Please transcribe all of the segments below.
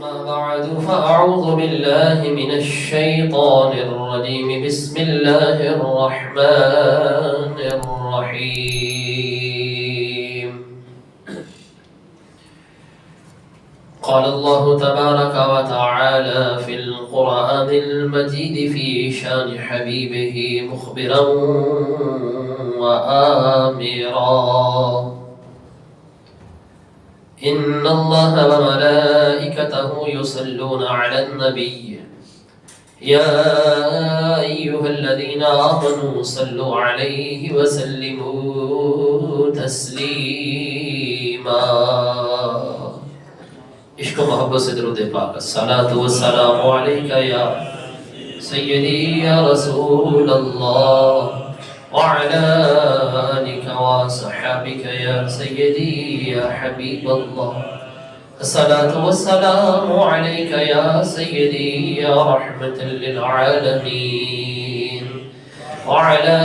بعد فأعوذ بالله من الشيطان الرجيم بسم الله الرحمن الرحيم قال الله تبارك وتعالى في القرآن المجيد في شان حبيبه مخبرا وآمرا إن الله وملائكته يصلون على النبي يا أيها الذين آمنوا صلوا عليه وسلموا تسليما. عشق و محبت سے درود پاک. الصلاة والسلام عليك يا سيدي يا رسول الله وعلى آلك وصحابك يا سيدي يا حبيب الله. الصلاة والسلام عليك يا سيدي يا رحمة للعالمين وعلى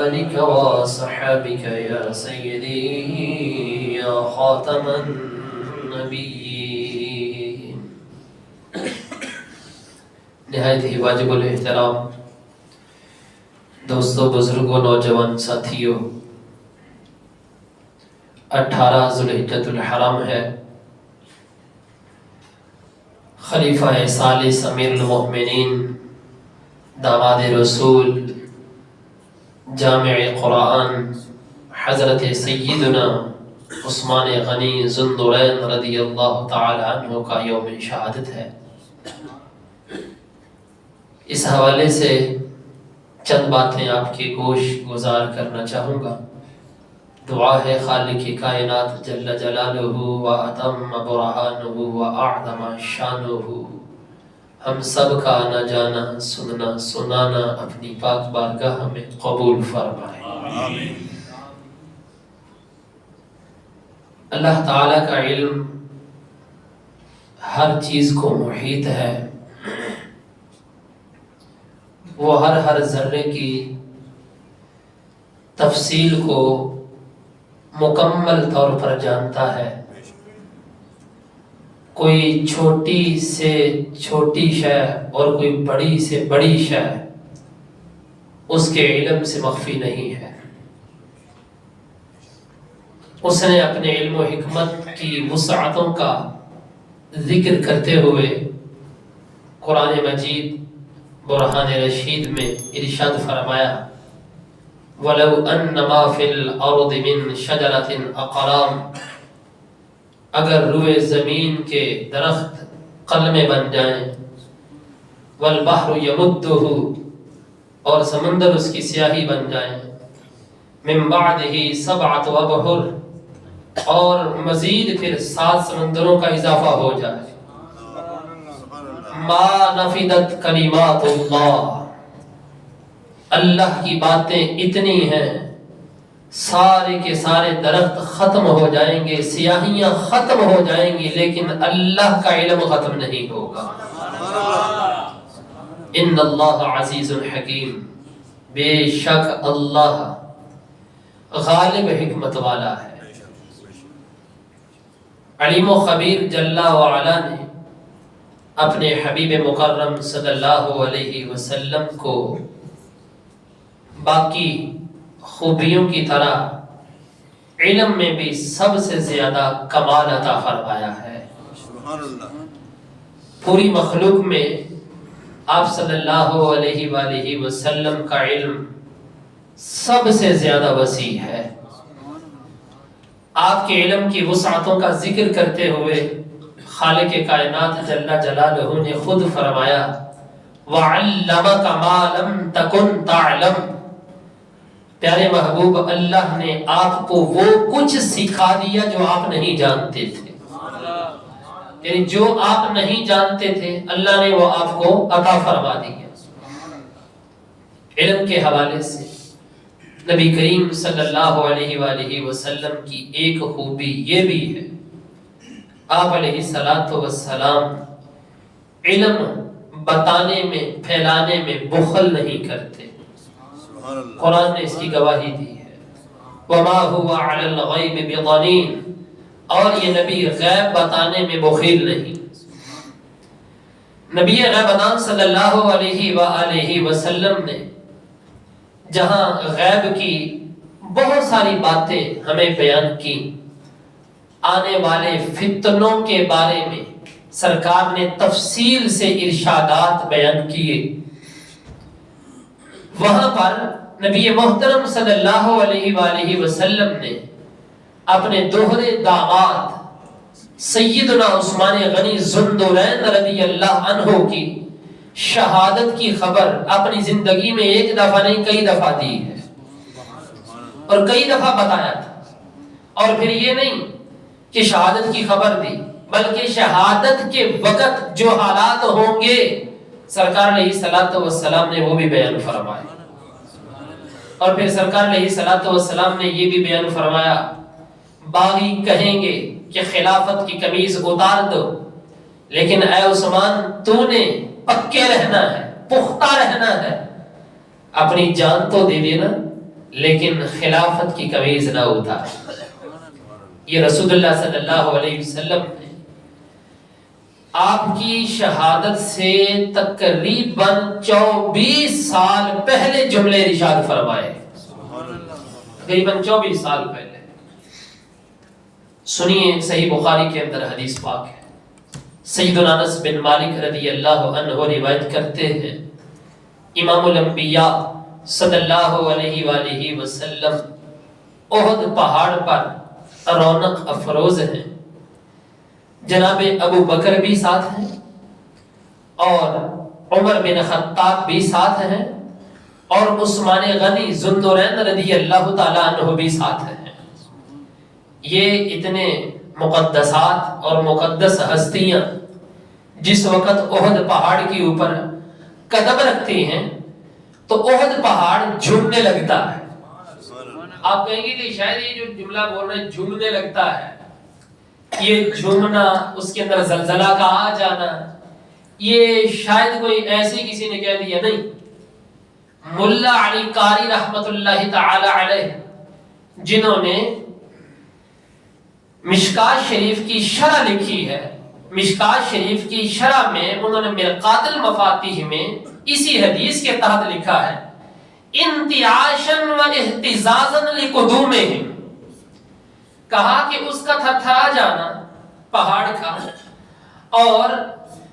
آلك وصحابك يا سيدي يا خاتم النبيين. نہایت ہی واجب الاحترام دوستوں، بزرگوں، نوجوان ساتھیوں، 18 ذوالحجۃ الحرام ہے. خلیفہ ثالث امیر المؤمنین، داماد رسول، جامع قرآن حضرت سیدنا عثمان غنی ذوالنورین رضی اللہ تعالی عنہ کا یوم شہادت ہے. اس حوالے سے چند باتیں آپ کی گوش گزار کرنا چاہوں گا. دعا ہے خالق کائنات جل جلالہ و اتم برہانہ و اعظم شانہ، ہم سب کا آنا جانا سننا سنانا اپنی پاک بارگاہ میں قبول فرمائے. آمین. اللہ تعالیٰ کا علم ہر چیز کو محیط ہے. وہ ہر ذرے کی تفصیل کو مکمل طور پر جانتا ہے. کوئی چھوٹی سے چھوٹی شے اور کوئی بڑی سے بڑی شے اس کے علم سے مخفی نہیں ہے. اس نے اپنے علم و حکمت کی وسعتوں کا ذکر کرتے ہوئے قرآن مجید برہان رشید میں ارشاد فرمایا وَلَوْ أَنَّ مَا فِي الْأَرْضِ مِن شَجَرَةٍ أَقْلَامٍ، اگر روئے زمین کے درخت قلمیں بن جائیں، وَالْبَحْرُ يَمُدُّهُ اور سمندر اس کی سیاہی بن جائیں، مِن بَعْدِهِ سَبْعَةُ أَبْحُرٍ اور مزید پھر 7 سمندروں کا اضافہ ہو جائے، ما نفدت کلمات اللہ، اللہ کی باتیں اتنی ہیں سارے کے سارے درخت ختم ہو جائیں گے، سیاہیاں ختم ہو جائیں گی، لیکن اللہ کا علم ختم نہیں ہوگا. ان اللہ عزیز حکیم، بے شک اللہ غالب حکمت والا ہے. علیم و خبیر جل وعلا نے اپنے حبیب مکرم صلی اللہ علیہ وسلم کو باقی خوبیوں کی طرح علم میں بھی سب سے زیادہ کمال عطا فرمایا ہے. پوری مخلوق میں آپ صلی اللہ علیہ وآلہ وسلم کا علم سب سے زیادہ وسیع ہے. آپ کے علم کی وسعتوں کا ذکر کرتے ہوئے خالق کائنات جل جلالہ نے خود فرمایا وَعَلَّمَكَ مَا لَمْ تَكُنْ تَعْلَمْ، پیارے محبوب اللہ نے آپ کو وہ کچھ سکھا دیا جو آپ نہیں جانتے تھے. یعنی جو آپ نہیں جانتے تھے اللہ نے وہ آپ کو عطا فرما دیا. علم کے حوالے سے نبی کریم صلی اللہ علیہ وآلہ وسلم کی ایک خوبی یہ بھی ہے، آپ علیہ السلام علم بتانے میں پھیلانے میں بخل نہیں کرتے. قرآن نے اس کی گواہی دی ہے وَمَا هُوَ عَلَى الْغَيْبِ بِضَنِينَ، اور یہ نبی غیب بتانے میں بخیل نہیں. نبی غیبدان صلی اللہ علیہ وآلہ وسلم نے جہاں غیب کی بہت ساری باتیں ہمیں بیان کی، آنے والے فتنوں کے بارے میں سرکار نے تفصیل سے ارشادات بیان کیے، وہاں پر نبی محترم صلی اللہ علیہ وآلہ وسلم نے اپنے دوہرے داماد سیدنا عثمان غنی ذوالنورین رضی اللہ عنہ کی شہادت کی خبر اپنی زندگی میں ایک دفعہ نہیں کئی دفعہ دی ہے اور کئی دفعہ بتایا تھا۔ اور پھر یہ نہیں کہ شہادت کی خبر دی، بلکہ شہادت کے وقت جو حالات ہوں گے سرکار علیہ الصلوۃ والسلام نے وہ بھی بیان فرمائے۔ اور پھر سرکار علیہ الصلوۃ والسلام نے یہ بھی بیان فرمایا، باغی کہیں گے کہ خلافت کی قمیض اتار دو، لیکن اے عثمان تو نے پکے رہنا ہے، پختہ رہنا ہے، اپنی جان تو دے دینا لیکن خلافت کی قمیض نہ اتار۔ یہ رسول اللہ صلی اللہ علیہ وسلم نے آپ کی شہادت سے تقریباً 24 سال پہلے جملے ارشاد فرمائے، تقریباً 24 سال پہلے۔ سنیے صحیح بخاری کے اندر حدیث پاک ہے، سیدنا انس بن مالک رضی اللہ عنہ روایت کرتے ہیں، امام الانبیاء صلی اللہ علیہ وآلہ وسلم احد پہاڑ پر رونق افروز ہیں، جناب ابو بکر بھی ساتھ ہیں اور عمر بن خطاب بھی ساتھ ہیں اور عثمان غنی ذوالنورین رضی اللہ تعالی عنہ بھی ساتھ ہیں۔ یہ اتنے مقدسات اور مقدس ہستیاں جس وقت احد پہاڑ کے اوپر قدم رکھتی ہیں تو احد پہاڑ جھومنے لگتا ہے۔ آپ کہیں گے کہ شاید یہ جو جملہ بول رہے ہیں جھومنے لگتا ہے، یہ جھومنا، اس کے اندر زلزلہ کا آ جانا، یہ شاید کوئی ایسے کسی نے کہہ دیا، نہیں۔ ملا علی قاری رحمت اللہ تعالی علیہ جنہوں نے مشکات شریف کی شرح لکھی ہے، مشکات شریف کی شرح میں انہوں نے مرقات المفاتیح میں اسی حدیث کے تحت لکھا ہے، انتعاشا و اہتزازا لقدومہم، کہا کہ اس کا تھرتھرا جانا پہاڑ کا اور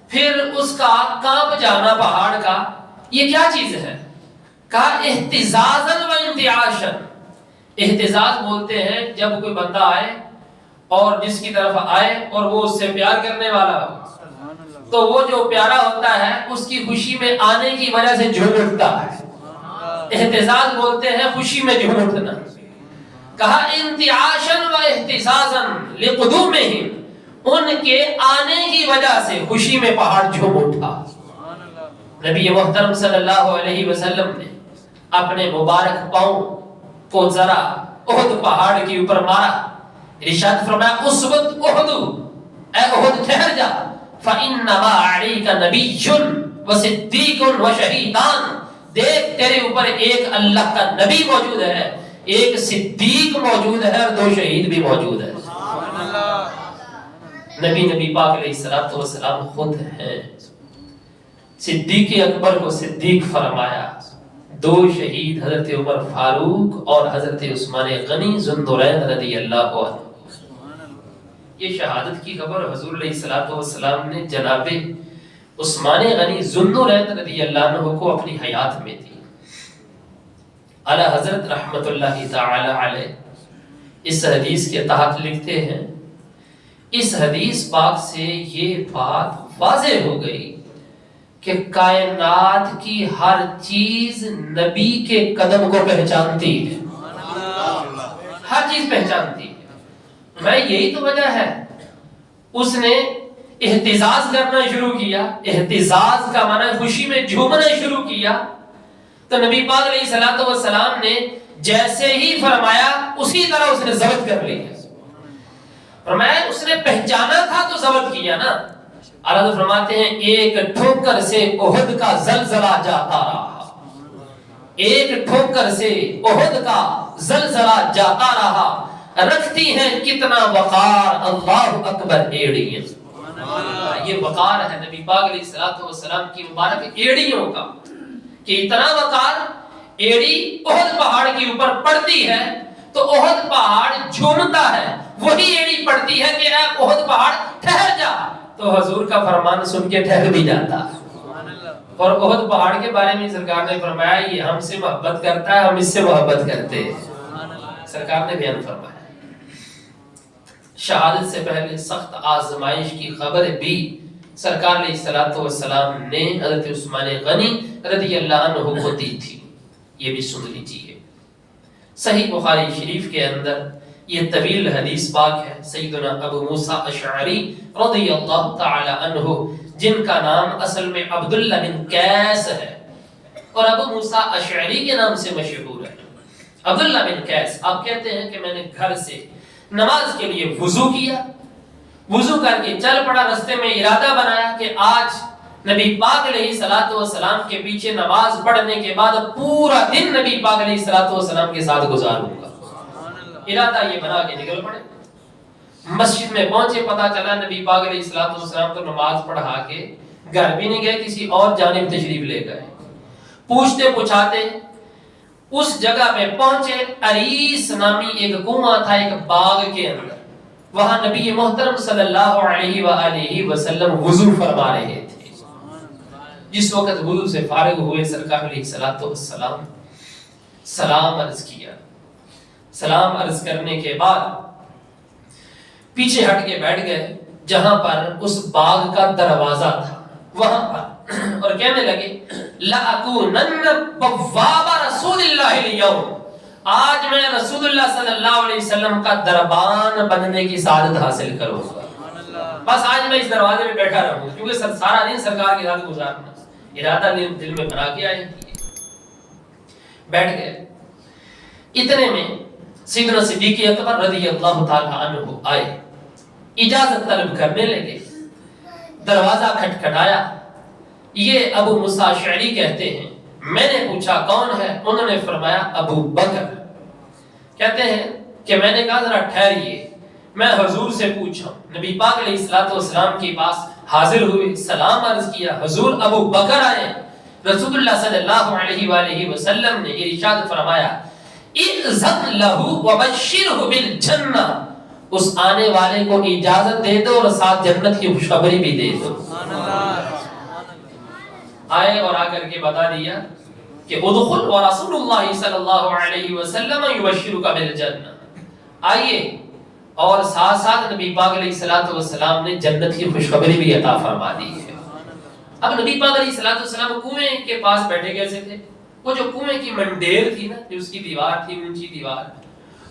پھر اس کا کانپ جانا پہاڑ کا، یہ کیا چیز ہے؟ کہا اہتزازا و انتعاشا۔ اہتزاز بولتے ہیں جب کوئی بندہ آئے اور جس کی طرف آئے اور وہ اس سے پیار کرنے والا ہو تو وہ جو پیارا ہوتا ہے اس کی خوشی میں آنے کی وجہ سے جھوم اٹھتا ہے، اہتزاز بولتے ہیں خوشی میں جھوم اٹھنا۔ کہا انتعاشا و اہتزازا لقدومہم، ان کے آنے کی وجہ سے خوشی میں پہاڑ جھوم اٹھا۔ نبی محترم صلی اللہ علیہ وسلم نے اپنے مبارک پاؤں کو ذرا احد پہاڑ کے اوپر مارا، ارشاد فرمایا اسبت احد، اے احد ٹھہر جا، فإنما عليك نبي وصديق وشهيدان، دیکھ تیرے اوپر ایک اللہ کا نبی موجود ہے، ایک صدیق موجود ہے اور 2 شہید بھی موجود ہے۔ نبی پاک علیہ الصلوۃ والسلام خود ہیں، صدیق اکبر کو صدیق فرمایا، 2 شہید حضرت عمر فاروق اور حضرت عثمان غنی ذوالنورین رضی اللہ عنہ۔ یہ شہادت کی خبر حضور علیہ الصلوۃ والسلام نے جناب عثمان غنی ذوالنورین رضی اللہ عنہ کو اپنی حیات میں دی۔ اعلی حضرت رحمت اللہ تعالی علیہ اس حدیث کے تحت لکھتے ہیں، اس حدیث پاک سے یہ بات واضح ہو گئی کہ کائنات کی ہر چیز نبی کے قدم کو پہچانتی ہے، ہر چیز پہچانتی ہے۔ میں یہی تو وجہ ہے اس نے اہتزاز کرنا شروع کیا، اہتزاز کا معنی فرشی میں جھومنا شروع کیا، تو نبی پاک علیہ الصلوۃ والسلام نے جیسے ہی فرمایا اسی طرح اس نے ضبط کر لی۔ فرمایا اس نے پہچانا تھا تو ضبط کیا نا۔ اللہ فرماتے ہیں ایک ٹھوکر سے احد کا زلزلہ جاتا رہا، ایک ٹھوکر سے احد کا زلزلہ جاتا رہا، رکھتی ہیں کتنا وقار اللہ اکبر ایڑیاں۔ یہ وقار ہے نبی پاک علیہ الصلوۃ والسلام کی مبارک ایڑیوں کا، کہ اتنا وقار، ایڑی احد پہاڑ کے اوپر پڑتی ہے تو احد پہاڑ جھومتا ہے، وہی ایڑی پڑتی ہے کہ اے احد پہاڑ ٹھہر جا، تو حضور کا فرمان سن کے ٹھہر بھی جاتا ہے۔ اور احد پہاڑ کے بارے میں سرکار نے فرمایا یہ ہم سے محبت کرتا ہے، ہم اس سے محبت کرتے ہیں، سرکار نے بیان فرمایا۔ شہادت سے پہلے سخت آزمائش کی خبر بھی سرکار علیہ الصلوۃ والسلام نے حضرت عثمان غنی رضی اللہ عنہ کو دی تھی، یہ بھی سن لیجیے۔ صحیح بخاری شریف کے اندر یہ طویل حدیث پاک ہے، سیدنا ابو موسیٰ اشعری رضی اللہ تعالی عنہ، جن کا نام اصل میں عبداللہ بن قیس ہے اور ابو موسیٰ اشعری کے نام سے مشہور ہے۔ عبداللہ بن قیس، آپ کہتے ہیں کہ میں نے گھر سے نماز کے لیے وضو کیا، وضو کر کے چل پڑا، رستے میں ارادہ بنایا کہ آج نبی پاک علیہ الصلوۃ والسلام کے پیچھے نماز پڑھنے کے بعد پورا دن نبی پاک علیہ الصلوۃ والسلام کے ساتھ گزاروں گا۔ ارادہ یہ بنا کے نکل پڑے، مسجد میں پہنچے، پتہ چلا نبی پاک علیہ الصلوۃ والسلام تو نماز پڑھا کے گھر بھی نہیں گئے، کسی اور جانب تشریف لے گئے۔ پوچھتے پوچھاتے اس جگہ پہ پہنچے، عریس نامی ایک کنواں تھا ایک باغ کے اندر، وہاں نبی محترم صلی اللہ علیہ وآلہ وسلم وضو فرما رہے تھے۔ جس وقت وضو سے فارغ ہوئے سرکار علیہ الصلوۃ والسلام سلام عرض کیا، سلام عرض کرنے کے بعد پیچھے ہٹ کے بیٹھ گئے جہاں پر اس باغ کا دروازہ تھا وہاں پر، اور کہنے لگے لَأَكُونَنَّ بَوَّابَ رَسُولِ اللَّهِ الْيَوْمِ، آج میں رسول اللہ صلی اللہ علیہ وسلم کا دربان بننے کی سعادت حاصل کروں گا، بس آج میں اس دروازے میں بیٹھا رہوں گا، کیونکہ سارا دن سرکار کے ساتھ گزارنا، ارادہ دل میں بنا کے آئے، بیٹھ گئے۔ اتنے میں سیدنا صدیق اکبر رضی اللہ تعالی عنہ آئے، اجازت طلب کرنے لگے، دروازہ کھٹکھٹایا۔ یہ ابو موسیٰ اشعری کہتے ہیں میں نے پوچھا کون ہے، انہوں نے فرمایا ابو بکر۔ کہتے ہیں کہ میں نے کہا ذرا ٹھہریے، میں حضور سے پوچھا، نبی پاک علیہ الصلوۃ والسلام کے پاس حاضر ہوئے، سلام عرض کیا، حضور ابو بکر آئے۔ رسول اللہ صلی اللہ علیہ وآلہ وسلم نے ارشاد فرمایا اذن لہ وبشرہ بالجنہ، اس آنے والے کو اجازت دے دو اور ساتھ جنت کی خوشخبری بھی دے دو۔ آئے اور آ کر کے بتا دیا کہ ادخل ورسول اللہ صلی اللہ علیہ وسلم یبشرک بالجنہ، آئیے، اور ساتھ ساتھ نبی پاک علیہ الصلوۃ والسلام نے جنت کی خوشخبری بھی عطا فرما دی ہے۔ اب نبی پاک علیہ الصلوۃ والسلام کنویں کے پاس بیٹھے کیسے تھے؟ وہ جو کنویں کی منڈیر تھی نا، جو اس کی دیوار تھی، اونچی دیوار،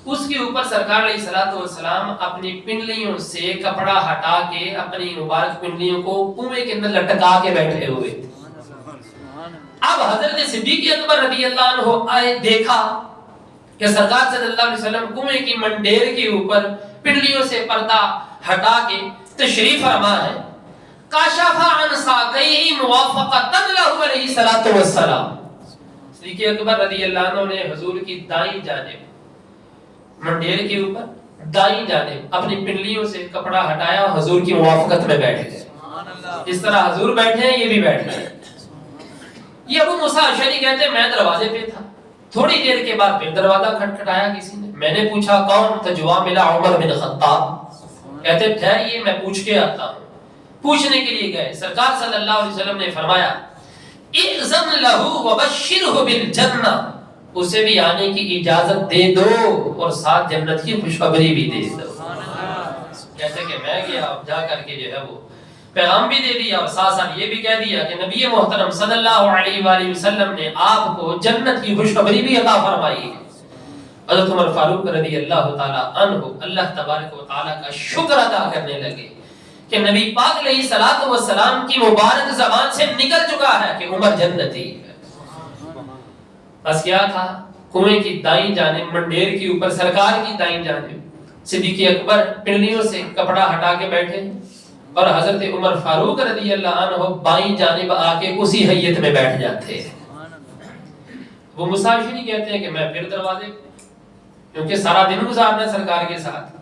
اس کے اوپر سرکار علیہ الصلوۃ والسلام اپنی پنڈلیوں سے کپڑا ہٹا کے اپنی مبارک پنڈلیوں کو کنویں کے اندر لٹکا کے بیٹھے ہوئے تھے۔ اب حضرت صدیق اکبر رضی اللہ عنہ آئے، دیکھا کہ سرکار صلی اللہ علیہ وسلم کنویں کی منڈیر کے اوپر پنڈلیوں سے پردہ ہٹا کے تشریف فرما ہے، کاشف عن ساقیہ موافقۃ لہ علیہ الصلوۃ والسلام۔ صدیق اکبر رضی اللہ عنہ نے حضور کی دائیں جانب منڈیر کے اوپر دائیں جانب اپنی پنڈلیوں سے کپڑا ہٹایا، حضور کی موافقت میں بیٹھ گئے، اس طرح حضور بیٹھے ہیں یہ بھی بیٹھ گئے۔ یہ ابو موسیٰ اشعری کہتے ہیں میں دروازے پہ تھا، تھوڑی دیر کے بعد پھر دروازہ کھٹکھٹایا کسی نے، میں نے پوچھا کون؟ تو جواب ملا عمر بن خطاب۔ کہتے ٹھہریے میں پوچھ کے آتا ہوں۔ پوچھنے کے لیے گئے، سرکار صلی اللہ علیہ وسلم نے فرمایا اذن لہ وبشرہ بالجنہ، اسے بھی آنے کی اجازت دے دو اور ساتھ جنت کی خوشخبری بھی دے دو۔ کہتے کہ میں گیا، جا کر کے جو ہے وہ پیغام بھی دے دیا اور ساتھ ساتھ یہ بھی کہہ دیا کہ نبی محترم صلی اللہ علیہ وآلہ وسلم نے آپ کو جنت کی خوشخبری بھی عطا فرمائی ہے۔ حضرت عمر فاروق رضی اللہ تعالی عنہ اللہ تبارک و تعالی کا شکر ادا کرنے لگے کہ نبی پاک علیہ الصلوۃ والسلام کی مبارک زبان سے نکل چکا ہے کہ عمر جنتی ہے۔ بس کیا تھا، کنویں کی دائیں جانب منڈیر کے اوپر سرکار کی دائیں جانب صدیق اکبر پنڈلیوں سے کپڑا ہٹا کے بیٹھے اور حضرت عمر فاروق رضی اللہ عنہ بائیں جانب آ کے اسی حیت میں بیٹھ جاتے ہیں۔ وہ مسافری کہتے ہیں کہ میں پھر دروازے، کیونکہ سارا دن گزارنا سرکار کے ساتھ،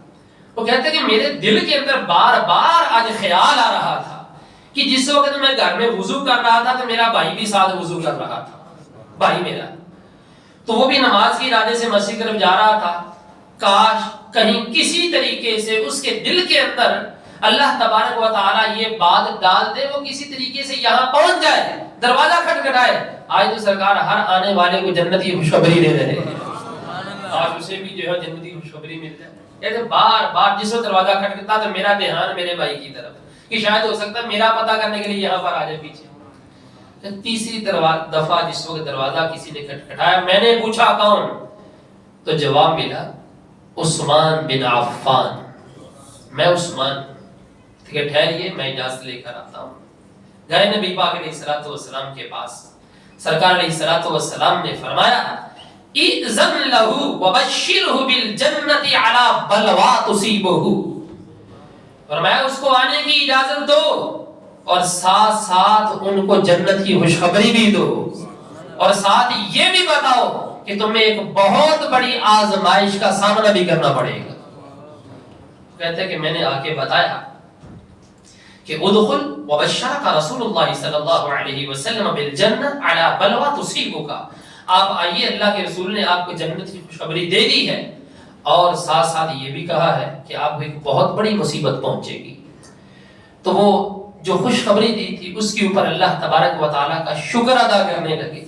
وہ کہتے ہیں کہ میرے دل کے اندر بار بار آج خیال آ رہا تھا کہ جس وقت میں گھر میں وضو کر رہا تھا تو میرا بھائی بھی ساتھ وضو کر رہا تھا، بھائی میرا، تو وہ بھی نماز کے ارادے سے مسجد کی طرف جا رہا تھا، کاش کہیں کسی طریقے سے اس کے دل کے اندر اللہ تبارک و تعالی یہ بات ڈال دے، وہ کسی طریقے سے یہاں پہنچ جائے، دروازہ کھٹکھٹائے، آج تو سرکار ہر آنے والے کو جنت کی خوشخبری دے رہے ہیں، آج اسے بھی جو ہے جنت کی خوشخبری مل جائے۔ کہتے بار بار جس وقت دروازہ کھٹکھٹا تو میرا دھیان میرے بھائی کی طرف، کہ شاید ہو سکتا ہے میرا پتہ کرنے کے لیے یہاں پر آ جائے پیچھے۔ تیسری دفعہ جس وقت دروازہ کسی نے کھٹکھٹایا، میں نے پوچھا کون، تو جواب ملا عثمان بن عفان۔ میں عثمان، کہ ٹھہریے میں اجازت لے کر آتا ہوں۔ گئے نبی پاک علیہ الصلوۃ والسلام کے پاس، سرکار علیہ الصلوۃ والسلام نے فرمایا اذن له وبشره بالجنۃ علی بلوا تصیبه، فرمایا اس کو آنے کی اجازت دو اور ساتھ ساتھ ان کو جنت کی خوشخبری بھی دو، اور ساتھ یہ بھی بتاؤ کہ تمہیں ایک بہت بڑی آزمائش کا سامنا بھی کرنا پڑے گا۔ کہتے ہیں کہ میں نے آ کے بتایا کہ ادخل وبشرک رسول اللہ صلی اللہ علیہ وسلم بالجنہ علی بلوا تصیبک، آپ آئیے، اللہ کے رسول نے آپ کو جنت کی خوشخبری دے دی ہے، اور ساتھ ساتھ یہ بھی کہا ہے کہ آپ کو ایک بہت بڑی مصیبت پہنچے گی۔ تو وہ جو خوشخبری دی تھی اس کے اوپر اللہ تبارک و تعالیٰ کا شکر ادا کرنے لگے،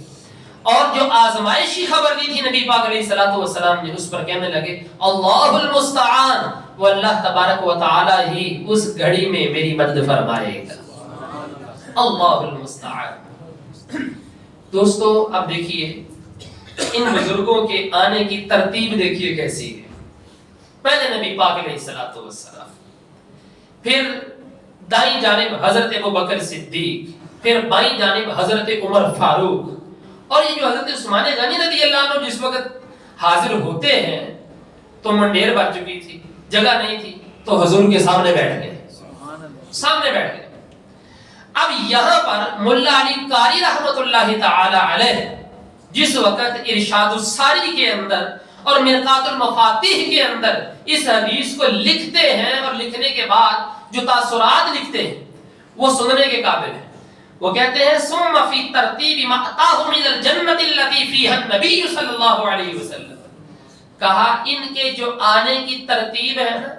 اور جو آزمائشی خبر دی تھی نبی پاک علیہ الصلوۃ والسلام نے اس پر کہنے لگے اللہ المستعان، وہ اللہ تبارک و تعالیٰ ہی اس گھڑی میں میری مدد فرمائے گا، اللہ المستعان۔ دوستو اب دیکھیے ان بزرگوں کے آنے کی ترتیب دیکھیے کیسی ہے۔ پہلے نبی پاک علیہ الصلوۃ والسلام، پھر دائیں جانب حضرت ابوبکر صدیق، پھر بائیں جانب حضرت عمر فاروق، اور یہ جو حضرت عثمان غنی رضی اللہ عنہ جس وقت حاضر ہوتے ہیں تو منڈیر بھر چکی تھی، جگہ نہیں تھی، تو حضور کے سامنے بیٹھ گئے، سامنے بیٹھ گئے۔ اب یہاں پر ملا علی قاری رحمت اللہ تعالی علیہ جس وقت ارشاد الساری کے اندر اور مرقات المفاتیح کے اندر اس حدیث کو لکھتے ہیں، اور لکھنے کے بعد جو تاثرات لکھتے ہیں وہ سننے کے قابل ہیں۔ وہ کہتے ہیں ثم فی ترتیب ما اتاہ من الجنۃ التي فیها النبی صلی اللہ علیہ وسلم، کہا ان کے جو آنے کی ترتیب ہے نا،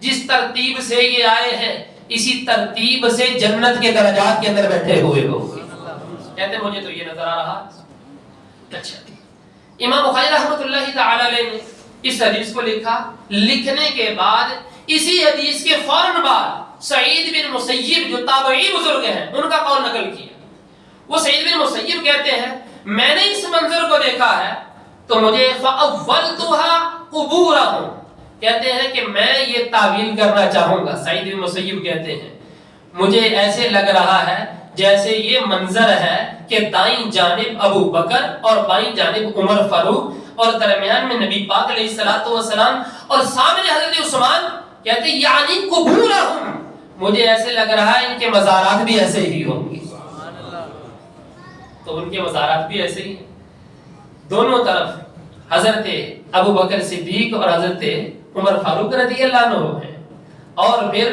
جس ترتیب سے یہ آئے ہیں اسی ترتیب سے جنت کے درجات کے اندر بیٹھے ہوئے ہو۔ کہتے ہیں مجھے تو یہ نظر آ رہا۔ اچھا، امام بخاری رحمۃ اللہ تعالی علیہ نے اس حدیث کو لکھا، لکھنے کے بعد اسی حدیث کے فوراً بعد سعید بن مسیب جو تابعی بزرگ ہیں ان کا قول نقل کیا۔ وہ سعید بن مسیب کہتے ہیں میں نے اس منظر کو دیکھا ہے تو مجھے فَأَوَّلْتُهَا قُبُورَهُمْ، کہتے ہیں کہ میں یہ تعویل کرنا چاہوں گا۔ سعید بن مسیب کہتے ہیں مجھے ایسے لگ رہا ہے جیسے یہ منظر ہے کہ دائیں جانب ابو بکر اور بائیں جانب عمر فاروق اور درمیان میں نبی پاک علیہ الصلوۃ والسلام اور سامنے حضرت عثمان، کہتے ہیں یعنی قبورہم، مجھے ایسے لگ رہا ہے ان کے مزارات بھی ایسے ہی ہوں گے۔ تو ان کے مزارات بھی ایسے ہی، دونوں طرف حضرت ابو بکر صدیق اور حضرت عمر فاروق رضی اللہ عنہ ہیں، اور پھر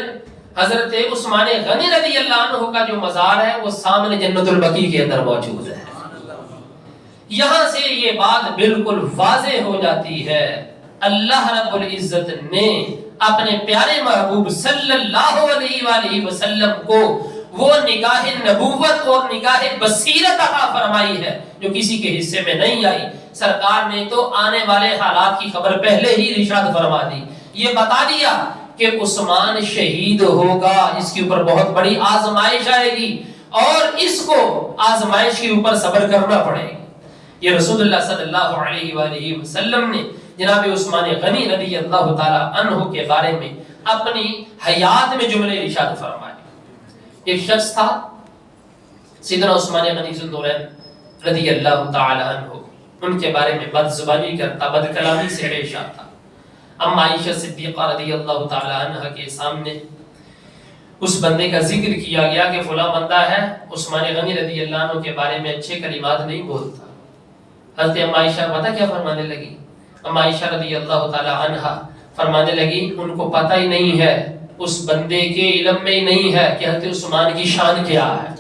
حضرت عثمان غنی رضی اللہ عنہ کا جو مزار ہے وہ سامنے جنت البقیع کے اندر موجود ہے۔ یہاں سے یہ بات بالکل واضح ہو جاتی ہے، اللہ رب العزت نے اپنے پیارے محبوب صلی اللہ علیہ وآلہ وسلم کو وہ نگاہ نبوت اور نگاہ بصیرت عطا فرمائی ہے جو کسی کے حصے میں نہیں آئی۔ سرکار نے تو آنے والے حالات کی خبر پہلے ہی ارشاد فرما دی، یہ بتا دیا کہ عثمان شہید ہوگا، اس کے اوپر بہت بڑی آزمائش آئے گی اور اس کو آزمائش کے اوپر صبر کرنا پڑے گا۔ یہ رسول اللہ صلی اللہ علیہ وآلہ وسلم نے جناب عثمان غنی رضی اللہ تعالی عنہ کے بارے میں اپنی حیات میں جملے ارشاد فرمائے۔ ایک شخص تھا سیدنا عثمان غنی ذو النورین رضی اللہ تعالی عنہ، ان کے بارے میں بد زبانی کرتا، بد کلامی سے پیش آتا۔ اما عائشہ صدیقہ رضی اللہ تعالی عنہ کے سامنے اس بندے کا ذکر کیا گیا کہ فلاں بندہ ہے، عثمان غنی رضی اللہ عنہ کے بارے میں اچھے کلمات نہیں بولتا۔ حضرت اما عائشہ پتہ کیا فرمانے لگی؟ اما عائشہ رضی اللہ تعالی عنہ فرمانے لگی ان کو پتہ ہی نہیں ہے اس بندے کے علم میں ہی نہیں ہے کہ حضرت عثمان کی شان کیا ہے.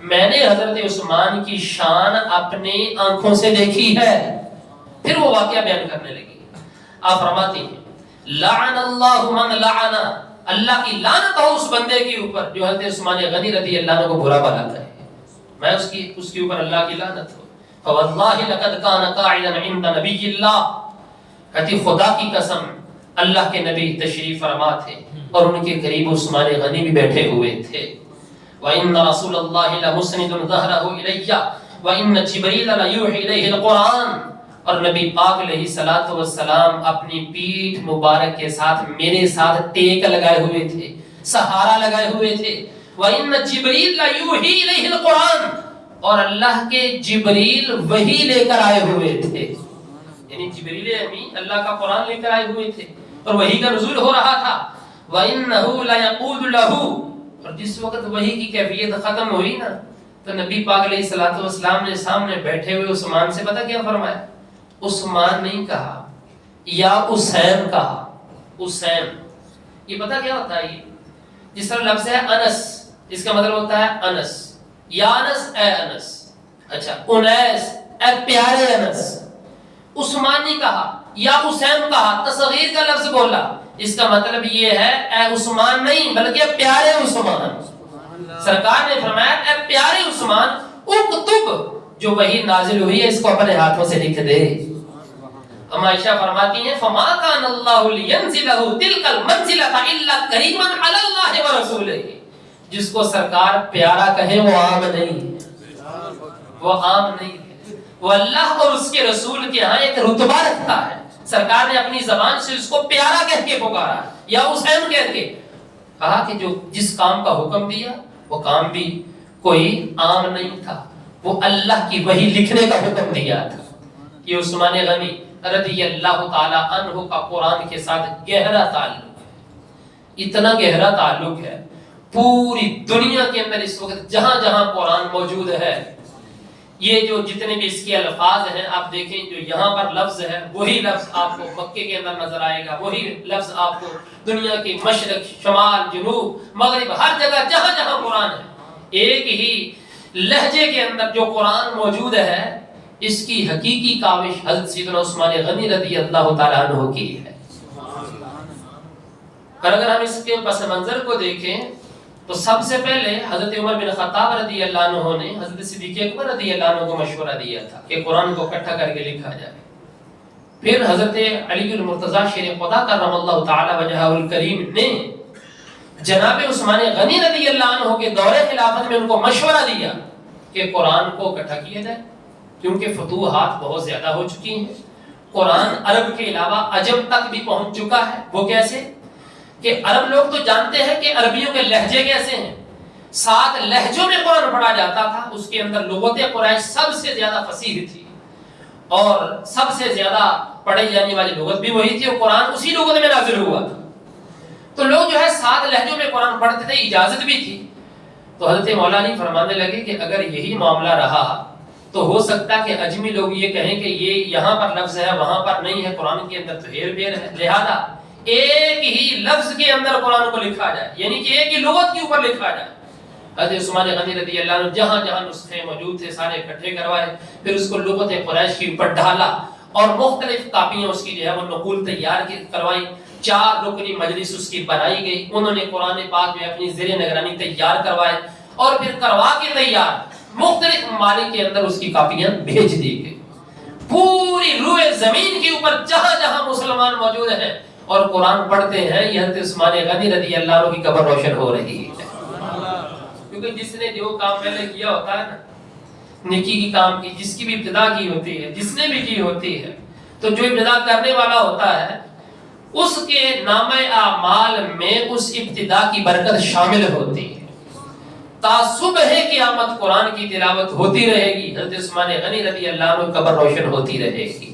میں نے حضرت عثمان کی شان اپنی آنکھوں سے دیکھی ہے. پھر وہ واقعہ بیان کرنے لگی. آپ فرماتی ہیں لعن اللہ من لعن، اللہ کی لعنت ہو اس بندے کے اوپر جو حضرت عثمان غنی رضی اللہ عنہ کو برا بھلا کہے. میں اس کے اوپر اللہ کی لعنت ہو. فواللہ لقد کان قاعدا عند نبی اللہ، کہتی خدا کی قسم اللہ کے نبی تشریف فرما تھے اور ان کے قریب عثمان غنی بھی بیٹھے ہوئے تھے. وَإِنَّ رَسُولَ اللَّهِ لَمُسْنِدٌ ظَهْرَهُ إِلَيَّ وَإِنَّ جِبْرِيلَ لَيُوحِي إِلَيْهِ الْقُرْآنَ، اور نبی پاک علیہ الصلوۃ والسلام اپنی پیٹھ مبارک کے ساتھ میرے ساتھ ٹیک لگائے ہوئے تھے، سہارا لگائے ہوئے تھے. وَإِنَّ جِبْرِيلَ لَيُوحِي إِلَيْهِ الْقُرْآنَ، اور اللہ کے جبریل وحی لے کر آئے ہوئے تھے. یعنی جبریل امین اللہ کا قرآن لے کر آئے ہوئے تھے اور وحی کا نزول ہو رہا تھا. وَإِنَّهُ لَيَقُولُ لَهُ، اور جس وقت وحی کی کیفیت ختم ہوئی نا تو نبی پاک علیہ الصلوۃ والسلام نے سامنے بیٹھے ہوئے عثمان سے پتہ کیا فرمایا؟ عثمان نہیں کہا یا حسین کہا. حسین یہ پتہ کیا ہوتا ہے؟ جس طرح لفظ ہے انس، اس کا مطلب ہوتا ہے انس، یا انس اے انس. اچھا انیس اے پیارے انس. عثمان نہیں کہا یا حسین کہا، تصغیر کا لفظ بولا. اس کا مطلب یہ ہے اے عثمان نہیں بلکہ پیارے عثمان. سرکار نے فرمایا اے پیارے عثمان اکتب، جو وحی نازل ہوئی ہے اس کو اپنے ہاتھوں سے لکھ دے. ہم عائشہ فرماتی ہیں فما کان اللہ لینزلہ تلک المنزلۃ الا کریما علی اللہ ورسولہ، جس کو سرکار پیارا کہے وہ عام نہیں، وہ عام نہیں، وہ اللہ اور اس کے رسول کے ہاں ایک رتبہ رکھتا ہے. سرکار نے اپنی زبان سے اس کو پیارا کہہ کے پکارا یا حسین کہہ کے کہا کہ جو جس کام کا حکم دیا وہ کام بھی کوئی عام نہیں تھا، وہ اللہ کی وحی لکھنے کا حکم دیا تھا. یہ عثمان غنی رضی اللہ تعالی عنہ کا قرآن کے ساتھ گہرا تعلق ہے، اتنا گہرا تعلق ہے پوری دنیا کے اندر اس وقت جہاں جہاں قرآن موجود ہے، یہ جو جتنے بھی اس کے الفاظ ہیں آپ دیکھیں، جو یہاں پر لفظ ہے وہی لفظ آپ کو مکے کے اندر نظر آئے گا، وہی لفظ آپ کو دنیا کے مشرق شمال جنوب مغرب ہر جگہ جہاں جہاں قرآن ہے ایک ہی لہجے کے اندر جو قرآن موجود ہے، اس کی حقیقی کاوش حضرت سیدنا عثمان غنی رضی اللہ تعالیٰ عنہ کی ہے. اور اگر ہم اس کے پس منظر کو دیکھیں تو سب سے پہلے حضرت عمر بن خطاب رضی اللہ عنہ نے حضرت صدیق اکبر رضی اللہ عنہ کو مشورہ دیا تھا کہ قرآن کو اکٹھا کر کے لکھا جائے. پھر حضرت علی المرتضیٰ شیر خدا کرم اللہ تعالی وجہہ الکریم نے جناب عثمان غنی رضی اللہ عنہ کے دور خلافت میں ان کو مشورہ دیا کہ قرآن کو اکٹھا کیا جائے، کیونکہ فتوحات بہت زیادہ ہو چکی ہیں. قرآن عرب کے علاوہ عجم تک بھی پہنچ چکا ہے. وہ کیسے کہ عرب لوگ تو جانتے ہیں کہ عربیوں کے لہجے کیسے ہیں، 7 لہجوں میں قرآن پڑھا جاتا تھا. اس کے اندر لغت قریش سب سے زیادہ فصیح تھی اور سب سے زیادہ پڑھی جانے والی لغت بھی وہی تھی اور قرآن اسی لغت میں نازل ہوا تھا. تو لوگ جو ہے 7 لہجوں میں قرآن پڑھتے تھے، اجازت بھی تھی. تو حضرت مولا علی فرمانے لگے کہ اگر یہی معاملہ رہا تو ہو سکتا کہ اجمی لوگ یہ کہیں کہ یہ یہاں پر لفظ ہے وہاں پر نہیں ہے، قرآن کے اندر تو ہیر پھیر ہے، لہذا ایک ہی لفظ کے اندر قرآن کو لکھا جائے، یعنی کہ ایک ہی لغت کے اوپر لکھا جائے. حضرت عثمان غنی رضی اللہ عنہ جہاں جہاں نسخے موجود تھے سارے اکٹھے کروائے، پھر اس کو لغت قریش کے اوپر ڈالا اور مختلف کاپیاں اس کی جو ہے وہ نقول تیار کروائیں. 4 رکنی مجلس اس کی بنائی گئی، انہوں نے قرآن پاک میں اپنی زیر نگرانی تیار کروائے اور پھر کروا کے تیار مختلف ممالک کے اندر اس کی کاپیاں بھیج دی گئی. پوری روئے زمین کے اوپر جہاں جہاں مسلمان موجود ہیں اور قرآن پڑھتے ہیں، یہ حضرت عثمان غنی رضی اللہ عنہ کی قبر روشن ہو رہی ہے. کیونکہ جس نے جو کام پہلے کیا ہوتا ہے نا، نیکی کی کام کی جس کی بھی ابتدا کی ہوتی ہے، جس نے بھی کی ہوتی ہے، تو جو ابتدا کرنے والا ہوتا ہے اس کے نامہ اعمال میں اس ابتدا کی برکت شامل ہوتی ہے. تا صبح قیامت قرآن کی تلاوت ہوتی رہے گی، حضرت عثمان غنی رضی اللہ عنہ قبر روشن ہوتی رہے گی.